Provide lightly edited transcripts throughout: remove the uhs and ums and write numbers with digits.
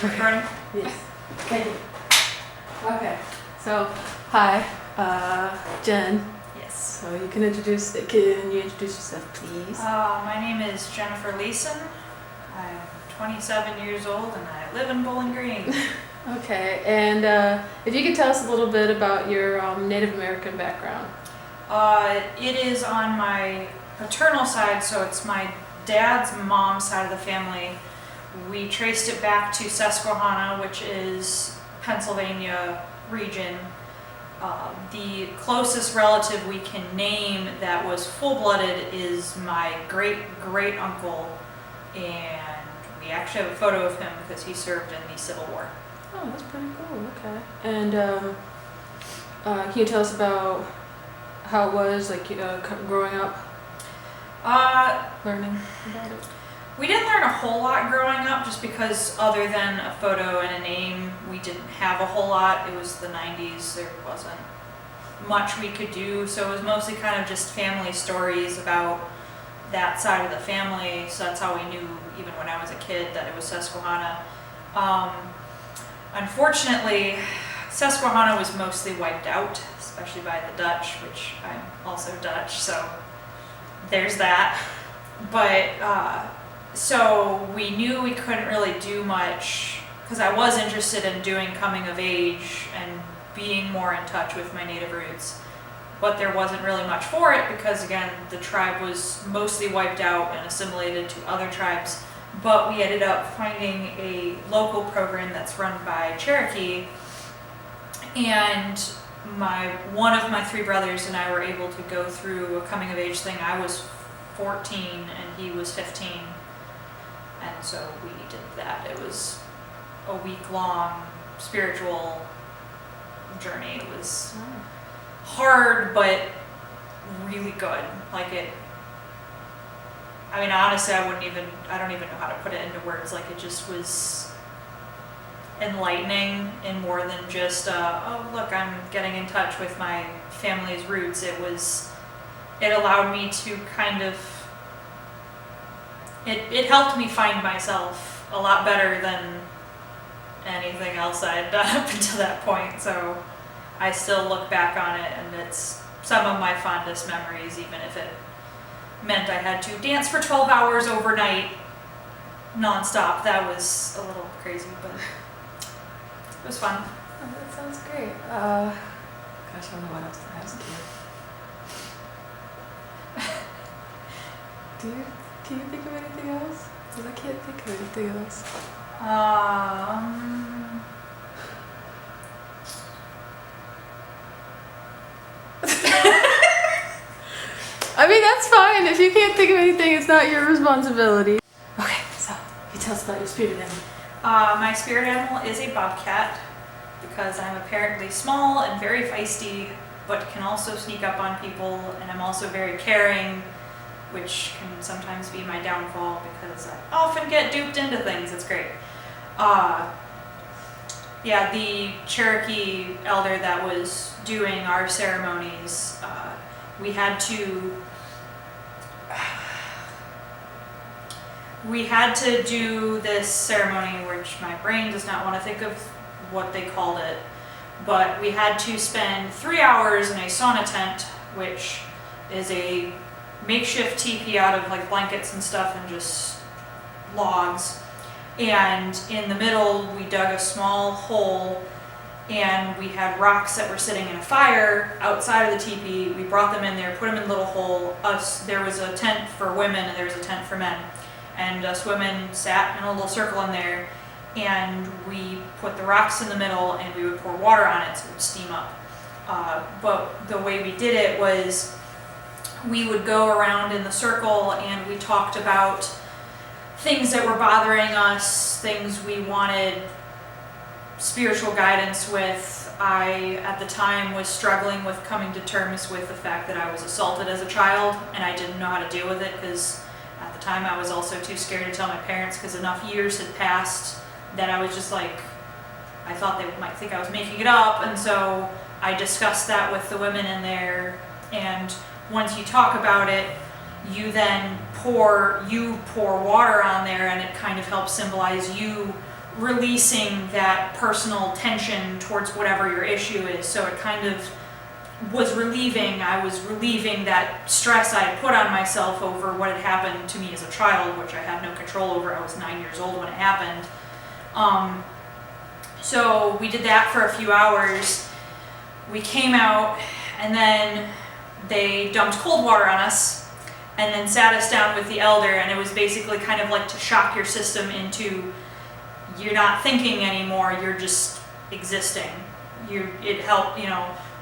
Recording? Yes. Thank you. Okay. So, hi, Jen. Yes. So you can introduce. Can you introduce yourself, please? My name is Jennifer Leeson. I'm 27 years old and I live in Bowling Green. Okay. And if you could tell us a little bit about your Native American background. It is on my paternal side, so it's my dad's mom's side of the family. We traced it back to Susquehanna, which is Pennsylvania region. The closest relative we can name that was full-blooded is my great uncle, and we actually have a photo of him because he served in the Civil War. Oh, that's pretty cool. Okay. And can you tell us about how it was, like growing up, learning about it? We didn't learn a whole lot growing up, just because other than a photo and a name, we didn't have a whole lot. It was the 90s, there wasn't much we could do, so it was mostly kind of just family stories about that side of the family, so that's how we knew, even when I was a kid, that it was Susquehanna. Unfortunately, Susquehanna was mostly wiped out, especially by the Dutch, which I'm also Dutch, so there's that. But so we knew we couldn't really do much, because I was interested in doing coming of age and being more in touch with my native roots, but there wasn't really much for it because, again, the tribe was mostly wiped out and assimilated to other tribes. But we ended up finding a local program that's run by Cherokee, and one of my three brothers and I were able to go through a coming of age thing. I was 14 and he was 15. And so we did that. It was a week-long spiritual journey. It was hard, but really good. I mean, honestly, I don't even know how to put it into words. Like, it just was enlightening in more than just, oh, look, I'm getting in touch with my family's roots. It allowed me to kind of, it helped me find myself a lot better than anything else I had done up until that point. So I still look back on it, and it's some of my fondest memories, even if it meant I had to dance for 12 hours overnight nonstop. That was a little crazy, but it was fun. Oh, that sounds great. Gosh, I don't know what else to ask you. Can you think of anything else? Because I can't think of anything else. I mean, that's fine. If you can't think of anything, it's not your responsibility. Okay, so you tell us about your spirit animal. My spirit animal is a bobcat, because I'm apparently small and very feisty, but can also sneak up on people, and I'm also very caring, which can sometimes be my downfall because I often get duped into things. It's great. Yeah, the Cherokee elder that was doing our ceremonies, we had to do this ceremony, which my brain does not want to think of what they called it, but we had to spend 3 hours in a sauna tent, which is a makeshift teepee out of like blankets and stuff and just logs. And in the middle, we dug a small hole, and we had rocks that were sitting in a fire outside of the teepee. We brought them in there, put them in a little hole. There was a tent for women and there was a tent for men. And us women sat in a little circle in there, and we put the rocks in the middle and we would pour water on it so it would steam up. But the way we did it was we would go around in the circle and we talked about things that were bothering us, things we wanted spiritual guidance with. I, at the time, was struggling with coming to terms with the fact that I was assaulted as a child, and I didn't know how to deal with it because at the time I was also too scared to tell my parents because enough years had passed that I was just like, I thought they might think I was making it up, and so I discussed that with the women in there. And once you talk about it, you then pour water on there, and it kind of helps symbolize you releasing that personal tension towards whatever your issue is. So it kind of was relieving. I was relieving that stress I had put on myself over what had happened to me as a child, which I had no control over. I was 9 years old when it happened. So we did that for a few hours. We came out, and then they dumped cold water on us, and then sat us down with the elder, and it was basically kind of like to shock your system into, you're not thinking anymore, you're just existing. It helped,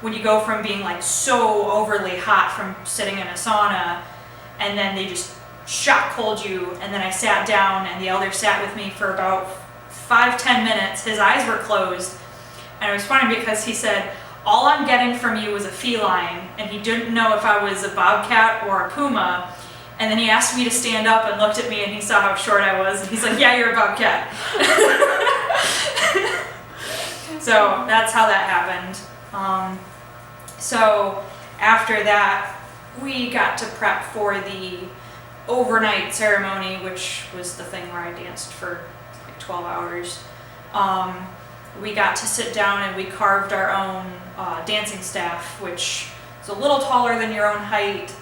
when you go from being like so overly hot from sitting in a sauna, and then they just shock cold you, and then I sat down, and the elder sat with me for about 5-10 minutes. His eyes were closed, and it was funny because he said, all I'm getting from you was a feline, and he didn't know if I was a bobcat or a puma. And then he asked me to stand up and looked at me, and he saw how short I was, and he's like, yeah, you're a bobcat. So that's how that happened. So after that, we got to prep for the overnight ceremony, which was the thing where I danced for like 12 hours. We got to sit down and we carved our own dancing staff, which is a little taller than your own height.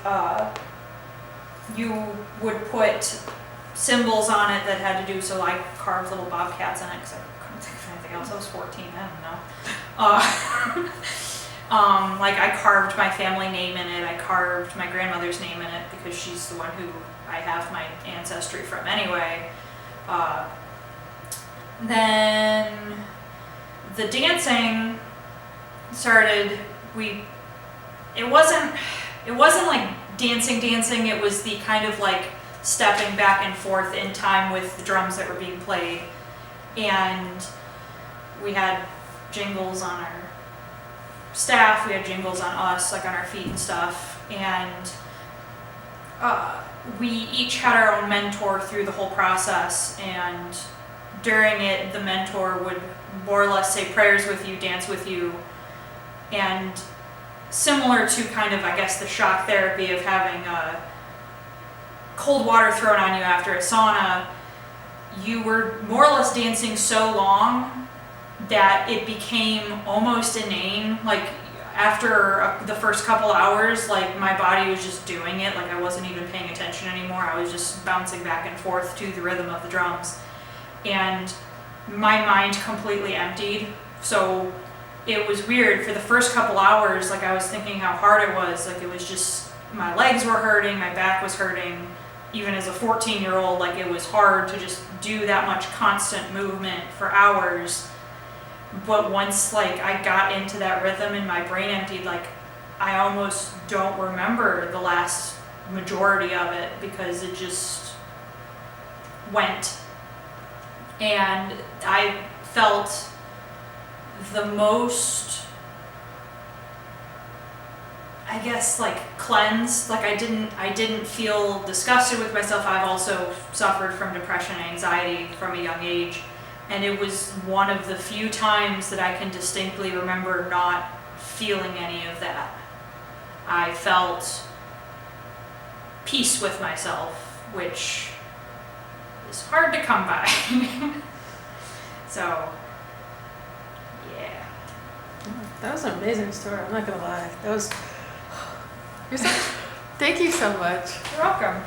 You would put symbols on it that had to do, so I carved little bobcats in it because I couldn't think of anything else. I was 14, I don't know. Like I carved my family name in it. I carved my grandmother's name in it because she's the one who I have my ancestry from anyway. Then the dancing started. It wasn't like dancing. It was the kind of like stepping back and forth in time with the drums that were being played, and we had jingles on our staff, we had jingles on us, like on our feet and stuff, and we each had our own mentor through the whole process, and during it the mentor would more or less say prayers with you, dance with you, and similar to kind of, I guess, the shock therapy of having cold water thrown on you after a sauna, you were more or less dancing so long that it became almost inane. Like after the first couple hours, like my body was just doing it, like I wasn't even paying attention anymore. I was just bouncing back and forth to the rhythm of the drums, and my mind completely emptied. So it was weird for the first couple hours. Like I was thinking how hard it was. Like it was just, my legs were hurting, my back was hurting. Even as a 14-year-old, like it was hard to just do that much constant movement for hours. But once like I got into that rhythm and my brain emptied, like I almost don't remember the last majority of it because it just went. And I felt the most, I guess, like cleansed. Like I didn't feel disgusted with myself. I've also suffered from depression and anxiety from a young age, and it was one of the few times that I can distinctly remember not feeling any of that. I felt peace with myself, which is hard to come by. So yeah. That was an amazing story. I'm not gonna lie. Thank you so much. You're welcome.